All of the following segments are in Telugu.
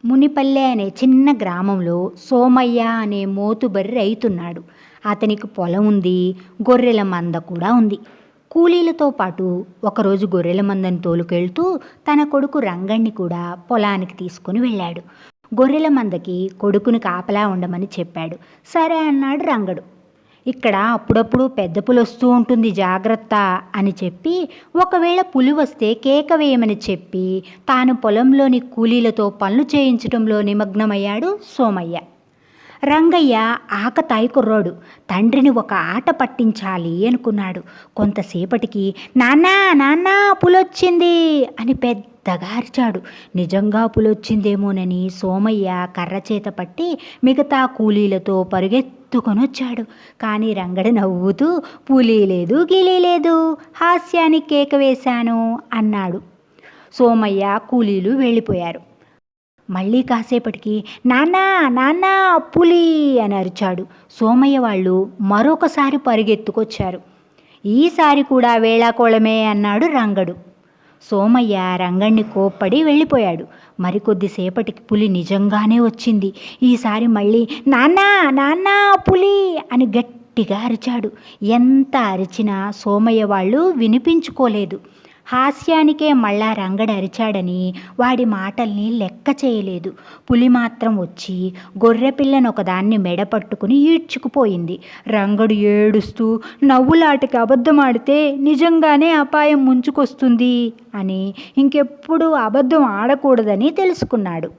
మునిపల్లె అనే చిన్న గ్రామంలో సోమయ్య అనే మోతుబరి రైతున్నాడు. అతనికి పొలం ఉంది, గొర్రెల మంద కూడా ఉంది. కూలీలతో పాటు ఒకరోజు గొర్రెల మందని తోలుకెళ్తూ తన కొడుకు రంగణ్ణి కూడా పొలానికి తీసుకుని వెళ్ళాడు. గొర్రెల మందకి కొడుకుని కాపలా ఉండమని చెప్పాడు. సరే అన్నాడు రంగడు. ఇక్కడ అప్పుడప్పుడు పెద్ద పులి వస్తూ ఉంటుంది, జాగ్రత్త అని చెప్పి, ఒకవేళ పులి వస్తే కేక వేయమని చెప్పి తాను పొలంలోని కూలీలతో పనులు చేయించడంలో నిమగ్నమయ్యాడు సోమయ్య. రంగయ్య ఆకతాయి కుర్రాడు. తండ్రిని ఒక ఆట పట్టించాలి అనుకున్నాడు. కొంతసేపటికి నాన్నా నాన్నా పులొచ్చింది అని పెద్దగా అరిచాడు. నిజంగా పులొచ్చిందేమోనని సోమయ్య కర్ర చేత పట్టి మిగతా కూలీలతో పరుగెత్తుకొనొచ్చాడు. కానీ రంగడు నవ్వుతూ పులి లేదు గిలి లేదు, హాస్యానికి కేక వేశాను అన్నాడు. సోమయ్య కూలీలు వెళ్ళిపోయారు. మళ్ళీ కాసేపటికి నాన్నా నాన్నా పులి అని అరిచాడు. సోమయ్య వాళ్ళు మరొకసారి పరిగెత్తుకొచ్చారు. ఈసారి కూడా వేళాకోళమే అన్నాడు రంగడు. సోమయ్య రంగణ్ణి కోప్పడి వెళ్ళిపోయాడు. మరికొద్దిసేపటికి పులి నిజంగానే వచ్చింది. ఈసారి మళ్ళీ నాన్నా నాన్నా పులి అని గట్టిగా అరిచాడు. ఎంత అరిచినా సోమయ్య వాళ్ళు వినిపించుకోలేదు. హాస్యానికే మళ్ళా రంగడు అరిచాడని వాడి మాటల్ని లెక్క చేయలేదు. పులి మాత్రం వచ్చి గొర్రెపిల్లను ఒకదాన్ని మెడ పట్టుకుని ఈడ్చుకుపోయింది. రంగడు ఏడుస్తూ నవ్వులాటకి అబద్ధమాడితే నిజంగానే అపాయం ముంచుకొస్తుంది అని ఇంకెప్పుడు అబద్ధం ఆడకూడదని తెలుసుకున్నాడు.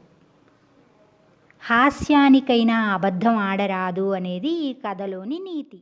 హాస్యానికైనా అబద్ధం ఆడరాదు అనేది ఈ కథలోని నీతి.